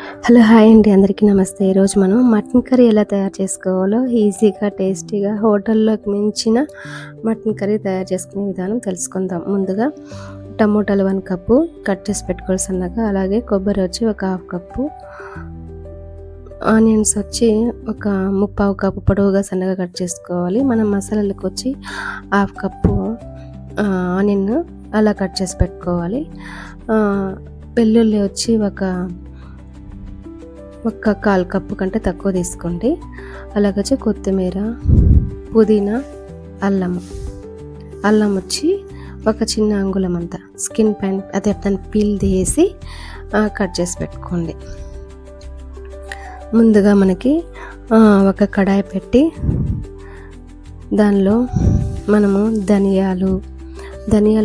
Hello hi అండి, అందరికీ నమస్తే. ఈరోజు మనం మటన్ కర్రీ ఎలా తయారు చేసుకోవాలో ఈజీగా టేస్టీగా హోటల్లోకి మించిన మటన్ కర్రీ తయారు చేసుకునే విధానం తెలుసుకుందాం. ముందుగా టమోటాలు 1 కప్పు కట్ చేసి పెట్టుకోవాలి సన్నగా. అలాగే కొబ్బరి వచ్చి ఒక 1/2 కప్పు, ఆనియన్స్ వచ్చి ఒక 3/4 కప్పు పొడవుగా సన్నగా కట్ చేసుకోవాలి. మనం మసాలాలకు వచ్చి 1/2 కప్పు ఆనియన్ అలా కట్ చేసి పెట్టుకోవాలి. వెల్లుల్లి వచ్చి ఒక 1/4 కప్పు కంటే తక్కువ తీసుకోండి. అలాగొచ్చి కొత్తిమీర, పుదీనా, అల్లం వచ్చి ఒక చిన్న అంగుళం అంతా స్కిన్ పైన అదే దాన్ని పీల్ తీసి కట్ చేసి పెట్టుకోండి. ముందుగా మనకి ఒక కడాయి పెట్టి దానిలో మనము ధనియాలు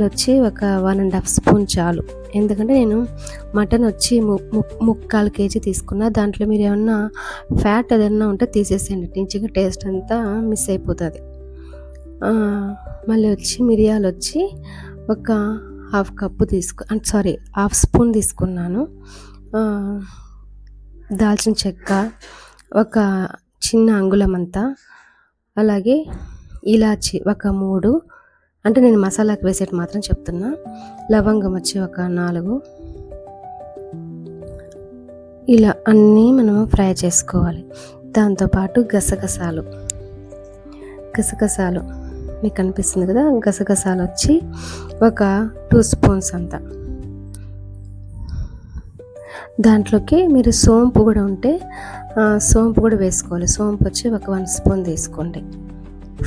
వచ్చి ఒక 1.5 స్పూన్ చాలు. ఎందుకంటే నేను మటన్ వచ్చి 3/4 కేజీ తీసుకున్నా. దాంట్లో మీరు ఏమన్నా ఫ్యాట్ ఏదన్నా ఉంటే తీసేసేయండి, మంచిగా టేస్ట్ అంతా మిస్ అయిపోతుంది. మళ్ళీ వచ్చి మిరియాలు వచ్చి ఒక 1/2 కప్పు 1/2 స్పూన్ తీసుకున్నాను. దాల్చిన చెక్క ఒక చిన్న అంగుళం అంతా, అలాగే ఇలాచి ఒక 3, అంటే నేను మసాలాకి వేసేటి మాత్రం చెప్తున్నా. లవంగం వచ్చి ఒక 4. ఇలా అన్నీ మనము ఫ్రై చేసుకోవాలి. దాంతోపాటు గసగసాలు మీకు కనిపిస్తుంది కదా, గసగసాలు వచ్చి ఒక 2 స్పూన్స్ అంతా. దాంట్లోకి మీరు సోంపు కూడా ఉంటే సోంపు కూడా వేసుకోవాలి. సోంపు వచ్చి ఒక 1 స్పూన్ తీసుకోండి.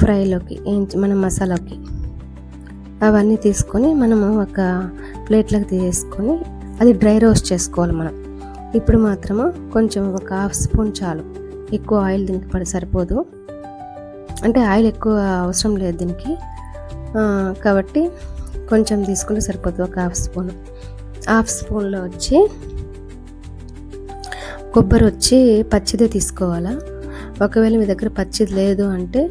ఫ్రైలోకి మనం మసాలాకి అవన్నీ తీసుకొని మనము ఒక ప్లేట్లోకి తీసుకొని అది డ్రై రోస్ట్ చేసుకోవాలి మనం. ఇప్పుడు మాత్రము కొంచెం ఒక 1/2 స్పూన్ చాలు, ఎక్కువ ఆయిల్ దీనికి సరిపోదు, అంటే ఆయిల్ ఎక్కువ అవసరం లేదు దీనికి, కాబట్టి కొంచెం తీసుకుంటే సరిపోదు. ఒక 1/2 స్పూన్. 1/2 స్పూన్లో వచ్చి కొబ్బరి వచ్చి పచ్చిదే తీసుకోవాలా. ఒకవేళ మీ దగ్గర పచ్చిది లేదు అంటే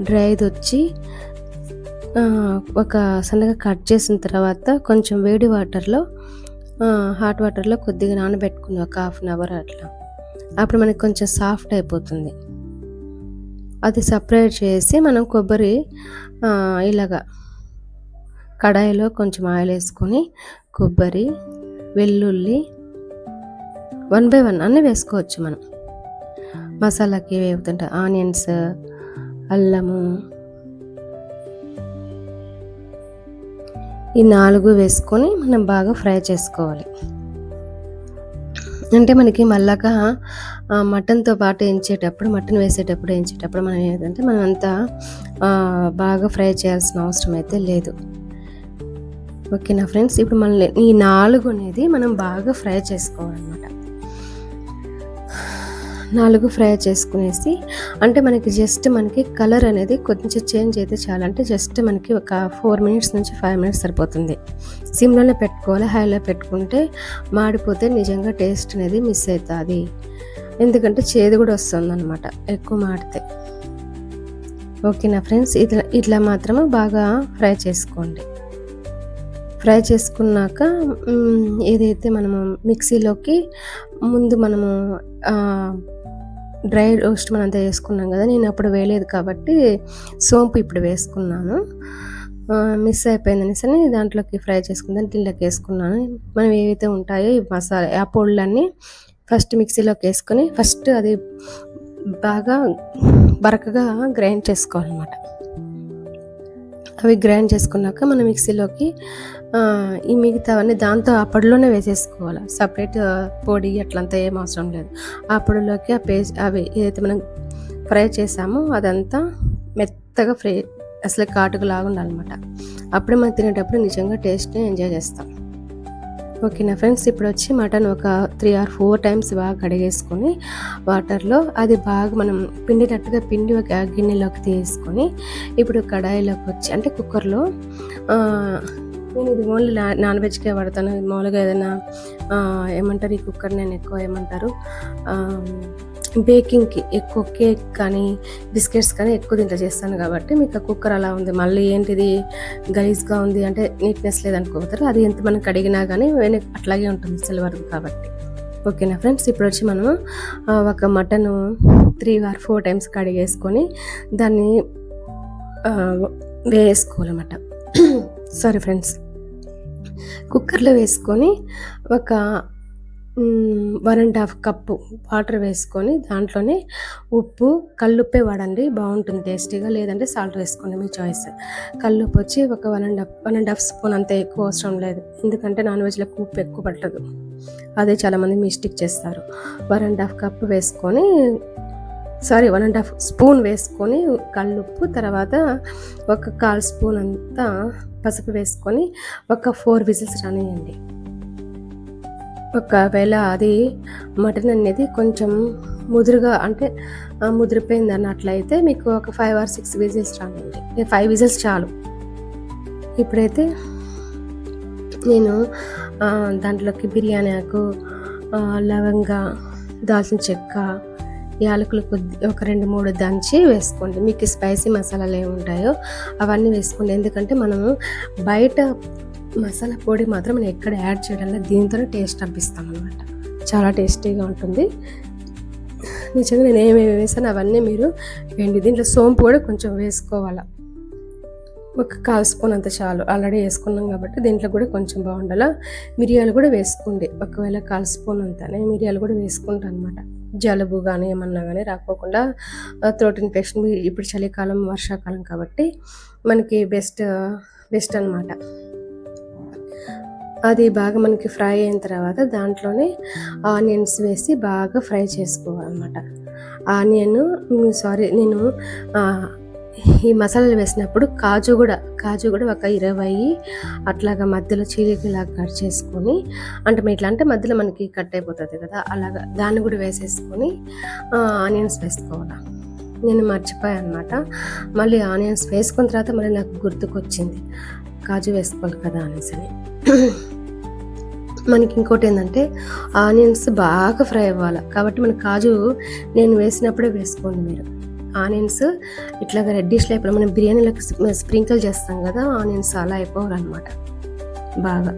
డ్రైది వచ్చి ఒక సన్నగా కట్ చేసిన తర్వాత కొంచెం వేడి వాటర్లో, హాట్ వాటర్లో కొద్దిగా నానబెట్టుకుని ఒక 1/2 అవర్ అట్లా, అప్పుడు మనకి కొంచెం సాఫ్ట్ అయిపోతుంది. అది సపరేట్ చేసి మనం కొబ్బరి ఇలాగా కడాయిలో కొంచెం ఆయిల్ వేసుకొని కొబ్బరి, వెల్లుల్లి 1 by 1 అన్నీ వేసుకోవచ్చు మనం. మసాలాకి వేపుతుంటే ఆనియన్స్, అల్లము, ఈ 4 వేసుకొని మనం బాగా ఫ్రై చేసుకోవాలి. అంటే మనకి మళ్ళాగా మటన్తో పాటు మటన్ వేసేటప్పుడు మనం ఏంటంటే మనం అంతా బాగా ఫ్రై చేయాల్సిన అవసరం అయితే లేదు. ఓకేనా ఫ్రెండ్స్, ఇప్పుడు మళ్ళీ ఈ 4 అనేది మనం బాగా ఫ్రై చేసుకోవాలన్నమాట. 4 ఫ్రై చేసుకునేసి, అంటే మనకి కలర్ అనేది కొంచెం చేంజ్ అయితే చాలు. అంటే జస్ట్ మనకి ఒక 4 minutes నుంచి 5 minutes సరిపోతుంది. సిమ్లోనే పెట్టుకోవాలి, హైలో పెట్టుకుంటే మాడిపోతే నిజంగా టేస్ట్ అనేది మిస్ అవుతుంది. ఎందుకంటే చేదు కూడా వస్తుంది అనమాట ఎక్కువ మాడితే. ఓకేనా ఫ్రెండ్స్, ఇట్లా మాత్రమే బాగా ఫ్రై చేసుకోండి. ఫ్రై చేసుకున్నాక ఏదైతే మనము మిక్సీలోకి ముందు మనము డ్రై రోస్ట్ మనంతా వేసుకున్నాం కదా, నేను అప్పుడు వేయలేదు కాబట్టి సోంపు ఇప్పుడు వేసుకున్నాను. మిస్ అయిపోయిందనేసి దాంట్లోకి ఫ్రై చేసుకుందాం దీంట్లోకి వేసుకున్నాను. మనం ఏవైతే ఉంటాయో ఈ మసాలా ఆ పొడులన్నీ ఫస్ట్ మిక్సీలోకి వేసుకొని ఫస్ట్ అది బాగా బరకగా గ్రైండ్ చేసుకోవాలన్నమాట. అవి గ్రైండ్ చేసుకున్నాక మనం మిక్సీలోకి ఈ మిగతావన్నీ దాంతో ఆ పొడిలోనే వేసేసుకోవాలి. సపరేట్ పొడి అట్లంతా ఏం అవసరం లేదు. ఆ పొడిలోకి ఆ పేస్ట్ అవి ఏదైతే మనం ఫ్రై చేసామో అదంతా మెత్తగా అసలు కాటుకులాగా ఉండాలన్నమాట. అప్పుడే మనం తినేటప్పుడు నిజంగా టేస్ట్ని ఎంజాయ్ చేస్తాం. ఓకేనా ఫ్రెండ్స్, ఇప్పుడు వచ్చి మటన్ ఒక 3 or 4 times బాగా కడిగేసుకొని వాటర్లో అది బాగా మనం పిండినట్టుగా పిండి ఒక గిన్నెలోకి తీసుకొని ఇప్పుడు కడాయిలోకి వచ్చి, అంటే కుక్కర్లో, నేను ఇది ఓన్లీ నాన్ వెజ్కే వాడతాను. మామూలుగా ఏదైనా ఏమంటారు ఈ కుక్కర్ నేను ఎక్కువ ఏమంటారు బేకింగ్కి ఎక్కువ కేక్ కానీ బిస్కెట్స్ కానీ ఎక్కువ దీంట్లో చేస్తాను కాబట్టి మీకు ఆ కుక్కర్ అలా ఉంది. మళ్ళీ ఏంటిది గలీజ్గా ఉంది అంటే నీట్నెస్ లేదనుకోతారు. అది ఎంత మనం కడిగినా కానీ అట్లాగే ఉంటుంది సిల్వర్ది కాబట్టి. ఓకేనా ఫ్రెండ్స్. ఇప్పుడు వచ్చి మనము ఒక మటను 3 or 4 టైమ్స్ కడిగేసుకొని దాన్ని వేసుకోవాలన్నమాట. సారీ ఫ్రెండ్స్, కుక్కర్లో వేసుకొని ఒక 1.5 కప్పు వాటర్ వేసుకొని దాంట్లోనే ఉప్పు, కల్లుప్పే వాడండి, బాగుంటుంది టేస్టీగా. లేదంటే సాల్ట్ వేసుకోండి, మీ చాయిస్. కల్లుప్పు వచ్చి ఒక 1.5 స్పూన్, అంత ఎక్కువ అవసరం లేదు, ఎందుకంటే నాన్ వెజ్లకు ఉప్పు ఎక్కువ పట్టదు, అదే చాలామంది మిస్టేక్ చేస్తారు. 1.5 కప్పు వేసుకొని 1.5 స్పూన్ వేసుకొని కల్లుప్పు, తర్వాత ఒక 1/4 స్పూన్ అంతా పసుపు వేసుకొని ఒక 4 విజిల్స్ రానియండి. ఒకవేళ అది మటన్ అనేది కొంచెం ముదురుగా అంటే ముదిరిపోయింది అన్నట్లయితే మీకు ఒక 5 or 6 విజిల్స్ రానియండి. 5 విజిల్స్ చాలు. ఇప్పుడైతే నేను దాంట్లోకి బిర్యానీ ఆకు, లవంగా, దాల్చిన చెక్క, యాలకులు ఒక 2-3 దంచి వేసుకోండి. మీకు స్పైసీ మసాలాలు ఏమి ఉంటాయో అవన్నీ వేసుకోండి, ఎందుకంటే మనము బయట మసాలా పొడి మాత్రం మనం ఎక్కడ యాడ్ చేయడంలో దీంతోనే టేస్ట్ అనిపిస్తాం అనమాట. చాలా టేస్టీగా ఉంటుంది. నిజంగా నేను ఏమేమి వేసాను అవన్నీ మీరు వేయండి. దీంట్లో సోంపు కూడా కొంచెం వేసుకోవాలి, ఒక 1/4 స్పూన్ అంత చాలు, ఆల్రెడీ వేసుకున్నాం కాబట్టి దీంట్లో కూడా కొంచెం బాగుండాలా. మిరియాలు కూడా వేసుకోండి, ఒకవేళ 1/4 స్పూన్ అంతా. నేను మిరియాలు కూడా వేసుకుంటాను అనమాట, జలుబు కానీ ఏమన్నా కానీ రాకోకుండా. థ్రోట్ ఇన్ఫెక్షన్ ఇప్పుడు చలికాలం, వర్షాకాలం కాబట్టి మనకి బెస్ట్ అనమాట. అది బాగా మనకి ఫ్రై అయిన తర్వాత దాంట్లోనే ఆనియన్స్ వేసి బాగా ఫ్రై చేసుకోవాలన్నమాట. నేను ఈ మసాలాలు వేసినప్పుడు కాజు కూడా ఒక 20 అట్లాగా మధ్యలో చీలికలాగా కట్ చేసుకొని, అంటే ఇట్లా అంటే మధ్యలో మనకి కట్ అయిపోతుంది కదా, అలాగా దాన్ని కూడా వేసేసుకొని ఆనియన్స్ వేసుకోవాలి. నేను మర్చిపోయాను అనమాట. మళ్ళీ ఆనియన్స్ వేసుకున్న తర్వాత మళ్ళీ నాకు గుర్తుకొచ్చింది కాజు వేసుకోవాలి కదా అనేసి. మనకి ఇంకోటి ఏంటంటే ఆనియన్స్ బాగా ఫ్రై అవ్వాలి కాబట్టి మన కాజు నేను వేసినప్పుడే వేసుకోండి మీరు. ఆనియన్స్ ఇట్లాగా రెడ్డిష్ లైఫ్లో మనం బిర్యానీలకు స్ప్రింకిల్ చేస్తాం కదా, ఆనియన్స్ అలా అయిపోవాలన్నమాట బాగా.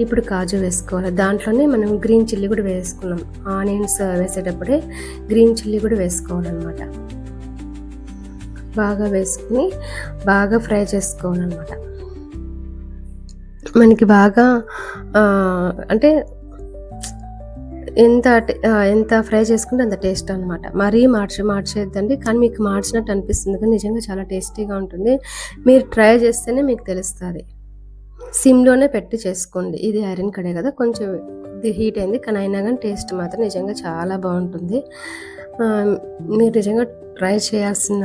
ఇప్పుడు కాజు వేసుకోవాలి. దాంట్లోనే మనం గ్రీన్ చిల్లీ కూడా వేసుకున్నాం, ఆనియన్స్ వేసేటప్పుడే గ్రీన్ చిల్లీ కూడా వేసుకోవాలన్నమాట. బాగా వేసుకుని బాగా ఫ్రై చేసుకోవాలన్నమాట. మనకి బాగా అంటే ఎంత ఫ్రై చేసుకుంటే అంత టేస్ట్ అనమాట. మరీ మార్చేద్దండి, కానీ మీకు మార్చినట్టు అనిపిస్తుంది కానీ నిజంగా చాలా టేస్టీగా ఉంటుంది. మీరు ట్రై చేస్తేనే మీకు తెలుస్తుంది. సిమ్లోనే పెట్టి చేసుకోండి. ఇది ఐరన్ కడే కదా, కొంచెం హీట్ అయింది, కానీ అయినా కానీ టేస్ట్ మాత్రం నిజంగా చాలా బాగుంటుంది. మీరు నిజంగా ట్రై చేయాల్సిన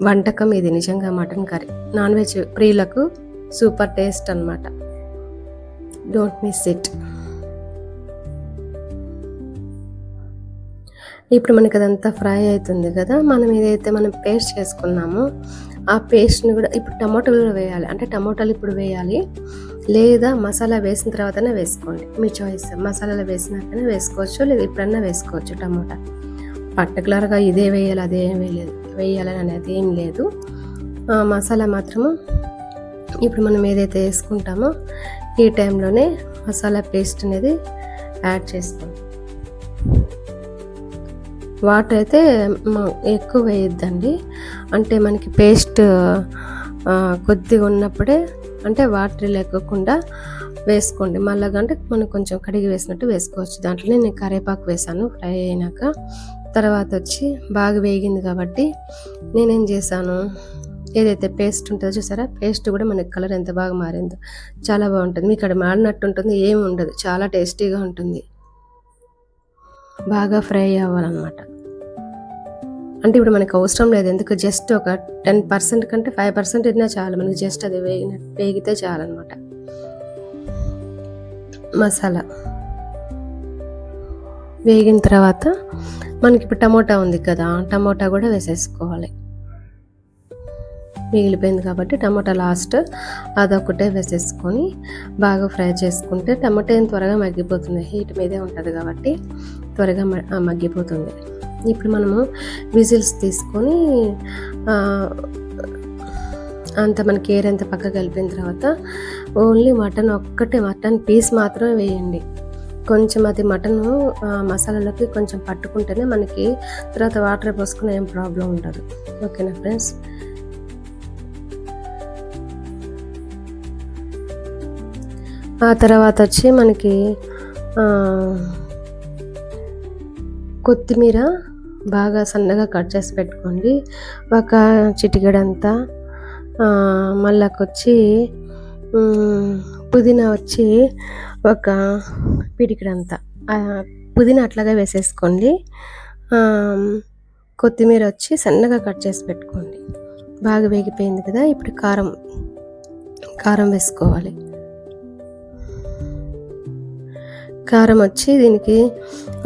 వంటకం ఇది నిజంగా, మటన్ కర్రీ. నాన్ వెజ్ ప్రియులకు సూపర్ టేస్ట్ అనమాట, డోంట్ మిస్ ఇట్. ఇప్పుడు మనకి అదంతా ఫ్రై అవుతుంది కదా, మనం ఏదైతే మనం పేస్ట్ చేసుకున్నామో ఆ పేస్ట్ని కూడా ఇప్పుడు టమాటాలు కూడా వేయాలి. అంటే టమాటాలు ఇప్పుడు వేయాలి, లేదా మసాలా వేసిన తర్వాతనే వేసుకోండి, మీ చాయిస్. మసాలాలు వేసినాకనే వేసుకోవచ్చు, లేదా ఇప్పుడన్నా వేసుకోవచ్చు. టమాటా పర్టికులర్గా ఇదే వేయాలి అదే వేయాలని అనేది ఏం లేదు. మసాలా మాత్రము ఇప్పుడు మనం ఏదైతే వేసుకుంటామో ఈ టైంలోనే మసాలా పేస్ట్ అనేది యాడ్ చేసుకోండి. వాటర్ అయితే ఎక్కువ వేయొద్దండి, అంటే మనకి పేస్ట్ కొద్దిగా ఉన్నప్పుడే, అంటే వాటర్ లేకుండా వేసుకోండి. మళ్ళీ అంటే మనం కొంచెం కడిగి వేసినట్టు వేసుకోవచ్చు. దాంట్లోనే నేను కరివేపాకు వేసాను ఫ్రై అయినాక. తర్వాత వచ్చి బాగా వేగింది కాబట్టి నేనేం చేశాను, ఏదైతే పేస్ట్ ఉంటుందో చూసారా, పేస్ట్ కూడా మనకి కలర్ ఎంత బాగా మారిందో, చాలా బాగుంటుంది. మీకు అక్కడ మాడినట్టు ఉంటుంది, ఏమి ఉండదు, చాలా టేస్టీగా ఉంటుంది. బాగా ఫ్రై అవ్వాలన్నమాట. అంటే ఇప్పుడు మనకు అవసరం లేదు, ఎందుకు జస్ట్ ఒక 10% కంటే 5% అయినా చాలు మనకి, జస్ట్ అది వేగితే చాలన్నమాట. మసాలా వేగిన తర్వాత మనకి ఇప్పుడు టమోటా ఉంది కదా, టమోటా కూడా వేసేసుకోవాలి. మిగిలిపోయింది కాబట్టి టమాటా లాస్ట్ అదొకటే వేసేసుకొని బాగా ఫ్రై చేసుకుంటే టమాటా ఏం త్వరగా మగ్గిపోతుంది, హీట్ మీదే ఉంటుంది కాబట్టి త్వరగా మగ్గిపోతుంది. ఇప్పుడు మనము విజిల్స్ తీసుకొని అంత మనకి ఎయిర్ అంతా పక్కకు కలిపిన తర్వాత ఓన్లీ మటన్ పీస్ మాత్రమే వేయండి. కొంచెం అది మటను మసాలాలోకి కొంచెం పట్టుకుంటేనే మనకి తర్వాత వాటర్ పోసుకున్న ఏం ప్రాబ్లం ఉండదు. ఓకేనా ఫ్రెండ్స్. ఆ తర్వాత వచ్చి మనకి కొత్తిమీర బాగా సన్నగా కట్ చేసి పెట్టుకోండి, ఒక చిటికెడంతా. మళ్ళాకొచ్చి పుదీనా వచ్చి ఒక పిడికిడంతా, పుదీనా అట్లాగే వేసేసుకోండి. కొత్తిమీర వచ్చి సన్నగా కట్ చేసి పెట్టుకోండి. బాగా వేగిపోయింది కదా, ఇప్పుడు కారం వేసుకోవాలి. కారం వచ్చి దీనికి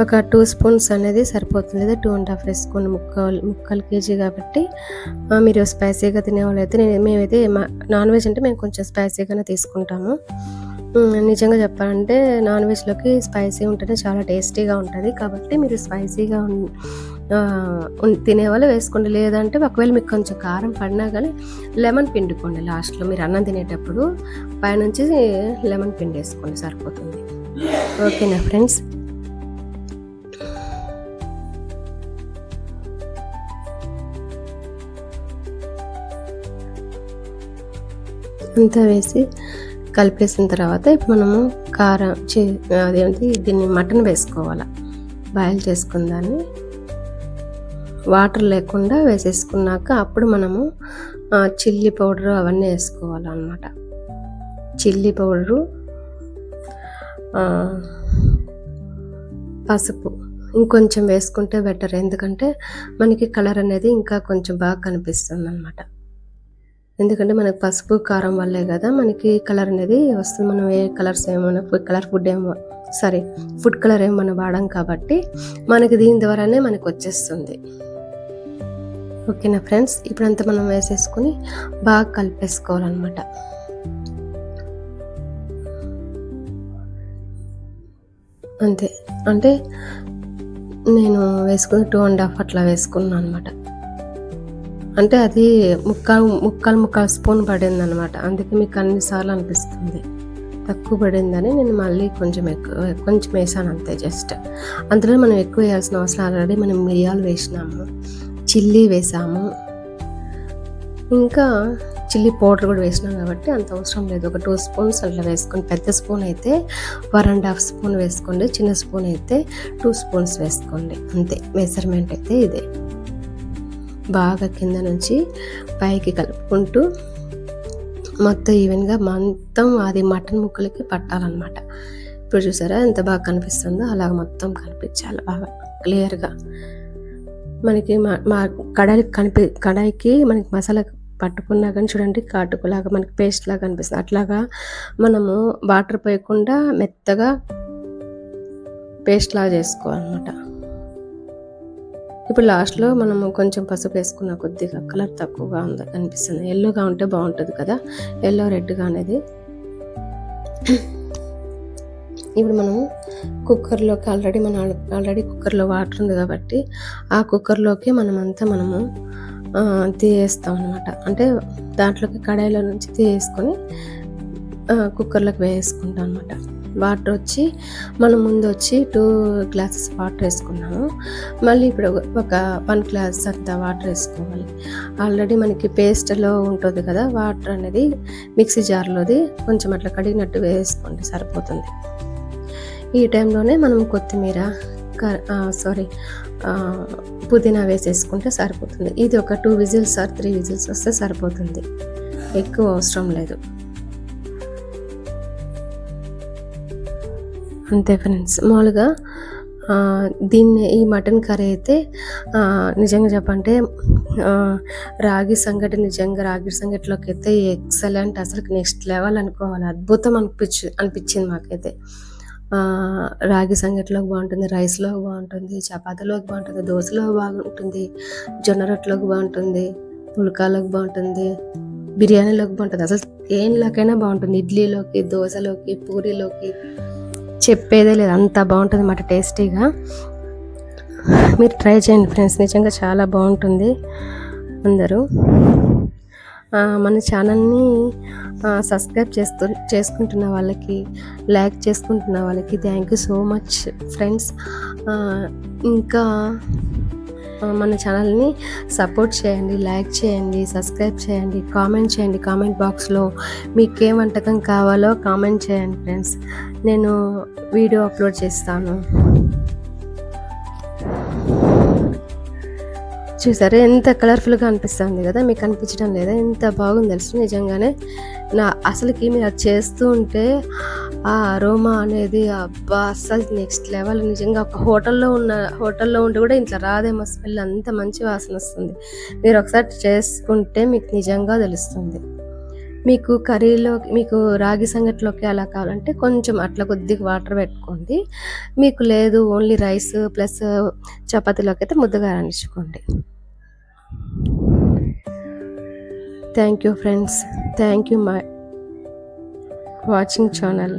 ఒక 2 స్పూన్స్ అనేది సరిపోతుంది, లేదా 2.5 వేసుకోండి. ముక్కలు కేజీ కాబట్టి మీరు స్పైసీగా తినేవాళ్ళు అయితే, మేమైతే నాన్ వెజ్ అంటే మేము కొంచెం స్పైసీగానే తీసుకుంటాము. నిజంగా చెప్పాలంటే నాన్ వెజ్లోకి స్పైసీ ఉంటేనే చాలా టేస్టీగా ఉంటుంది. కాబట్టి మీరు స్పైసీగా తినేవాళ్ళు వేసుకోండి. లేదంటే ఒకవేళ మీకు కొంచెం కారం పడినా కానీ లెమన్ పిండుకోండి. లాస్ట్లో మీరు అన్నం తినేటప్పుడు పైనుంచి లెమన్ పిండి వేసుకోండి, సరిపోతుంది. ఓకేనా ఫ్రెండ్స్. అంతా వేసి కలిపేసిన తర్వాత ఇప్పుడు మనము కారం దీన్ని మటన్ వేసుకోవాలి. బాయిల్ చేసుకున్న దాన్ని వాటర్ లేకుండా వేసేసుకున్నాక అప్పుడు మనము చిల్లీ పౌడరు అవన్నీ వేసుకోవాలన్నమాట. చిల్లీ పౌడరు, పసుపు ఇంకొంచెం వేసుకుంటే బెటర్, ఎందుకంటే మనకి కలర్ అనేది ఇంకా కొంచెం బాగా కనిపిస్తుంది అన్నమాట. ఎందుకంటే మనకు పసుపు కారం వల్లే కదా మనకి కలర్ అనేది వస్తుంది. మనం ఏ కలర్స్ ఏమైనా ఫుడ్ కలర్ ఏమో మనం వాడాం కాబట్టి మనకి దీని ద్వారానే మనకు వచ్చేస్తుంది. ఓకేనా ఫ్రెండ్స్. ఇప్పుడంతా మనం వేసేసుకొని బాగా కలిపేసుకోవాలన్నమాట. అంతే, అంటే నేను వేసుకుని 2.5 అట్లా వేసుకున్నాను అనమాట. అంటే అది ముక్కాలు స్పూన్ పడింది అనమాట. అందుకే మీకు అన్నిసార్లు అనిపిస్తుంది తక్కువ పడిందని. నేను మళ్ళీ కొంచెం వేసాను అంతే, జస్ట్. అందులో మనం ఎక్కువ వేయాల్సిన అవసరం, ఆల్రెడీ మనం మిరియాలు వేసినాము, చిల్లీ వేసాము, ఇంకా చిల్లీ పౌడర్ కూడా వేసినాం కాబట్టి అంత అవసరం లేదు. ఒక 2 స్పూన్స్ అట్లా వేసుకోండి. పెద్ద స్పూన్ అయితే 1.5 స్పూన్ వేసుకోండి, చిన్న స్పూన్ అయితే 2 స్పూన్స్ వేసుకోండి. అంతే, మెజర్మెంట్ అయితే ఇదే. బాగా కింద నుంచి పైకి కలుపుకుంటూ మొత్తం ఈవెన్గా అది మటన్ ముక్కలకి పట్టాలన్నమాట. ఇప్పుడు చూసారా ఎంత బాగా కనిపిస్తుందో, అలాగ మొత్తం కనిపించాలి బాగా క్లియర్గా. మనకి కడాయికి మనకి మసాలా పట్టుకున్నా కానీ చూడండి కాటుకులాగా మనకి పేస్ట్ లాగా కనిపిస్తుంది. అట్లాగా మనము వాటర్ పోయకుండా మెత్తగా పేస్ట్ లాగా చేసుకోవాలన్నమాట. ఇప్పుడు లాస్ట్లో మనము కొంచెం పసుపు వేసుకున్న కొద్దిగా కలర్ తక్కువగా అనిపిస్తుంది. ఎల్లోగా ఉంటే బాగుంటుంది కదా, ఎల్లో రెడ్గా అనేది. ఇప్పుడు మనము కుక్కర్లోకి ఆల్రెడీ కుక్కర్లో వాటర్ ఉంది కాబట్టి ఆ కుక్కర్లోకి మనము తీయేస్తాం అనమాట. అంటే దాంట్లోకి కడాయిలో నుంచి తీయేసుకొని కుక్కర్లోకి వేసుకుంటాం అనమాట. వాటర్ వచ్చి మనం ముందు వచ్చి 2 గ్లాసెస్ వాటర్ వేసుకున్నాము. మళ్ళీ ఇప్పుడు ఒక 1 గ్లాస్ అంత వాటర్ వేసుకోవాలి. ఆల్రెడీ మనకి పేస్ట్లో ఉంటుంది కదా వాటర్ అనేది, మిక్సీ జార్లోది కొంచెం అట్లా కడిగినట్టు వేసుకోండి, సరిపోతుంది. ఈ టైంలోనే మనం కొత్తిమీర పుదీనా వేసేసుకుంటే సరిపోతుంది. ఇది ఒక 2 విజిల్స్ ఆర్ 3 విజిల్స్ వస్తే సరిపోతుంది, ఎక్కువ అవసరం లేదు. అంతే ఫ్రెండ్స్. మామూలుగా ఈ మటన్ కర్రీ అయితే నిజంగా చెప్పంటే రాగి సంగటిలోకి అయితే ఎక్సలెంట్, అసలు నెక్స్ట్ లెవెల్ అనుకోవాలి. అద్భుతం అనిపించింది మాకైతే. రాగి సంగటిలోకి బాగుంటుంది, రైస్లోకి బాగుంటుంది, చపాతీలోకి బాగుంటుంది, దోశలోకి బాగుంటుంది, జొన్న రొట్టెలోకి బాగుంటుంది, పుల్కాలోకి బాగుంటుంది, బిర్యానీలోకి బాగుంటుంది, అసలు ఏళ్ళకైనా బాగుంటుంది. ఇడ్లీలోకి, దోశలోకి, పూరీలోకి చెప్పేదే లేదు, అంత బాగుంటుంది అన్నమాట టేస్టీగా. మీరు ట్రై చేయండి ఫ్రెండ్స్, నిజంగా చాలా బాగుంటుంది. అందరూ మన ఛానల్ని సబ్స్క్రైబ్ చేసుకుంటున్న వాళ్ళకి, లైక్ చేసుకుంటున్న వాళ్ళకి thank you so much friends. ఇంకా మన ఛానల్ని సపోర్ట్ చేయండి, లైక్ చేయండి, సబ్స్క్రైబ్ చేయండి, కామెంట్ చేయండి. కామెంట్ బాక్స్లో మీకేం వంటకం కావాలో కామెంట్ చేయండి ఫ్రెండ్స్, నేను వీడియో అప్లోడ్ చేస్తాను. చూసారా ఎంత కలర్ఫుల్గా అనిపిస్తుంది కదా, మీకు అనిపించడం లేదా? ఎంత బాగుంది తెలుసు నిజంగానే. అసలుకి మీరు అది చేస్తూ ఉంటే ఆ అరోమా అనేది అబ్బా అస్సలు నెక్స్ట్ లెవెల్. నిజంగా ఒక హోటల్లో ఉండి కూడా ఇంట్లో రాదేమో స్మెల్, అంత మంచి వాసన వస్తుంది. మీరు ఒకసారి చేసుకుంటే మీకు నిజంగా తెలుస్తుంది. మీకు కర్రీలోకి, మీకు రాగి సంగటిలోకి అలా కావాలంటే కొంచెం అట్లా కొద్దిగా వాటర్ పెట్టుకోండి. మీకు లేదు ఓన్లీ రైస్ ప్లస్ చపాతీలోకి అయితే ముద్దగా రాణించుకోండి. Thank you friends, thank you my watching channel.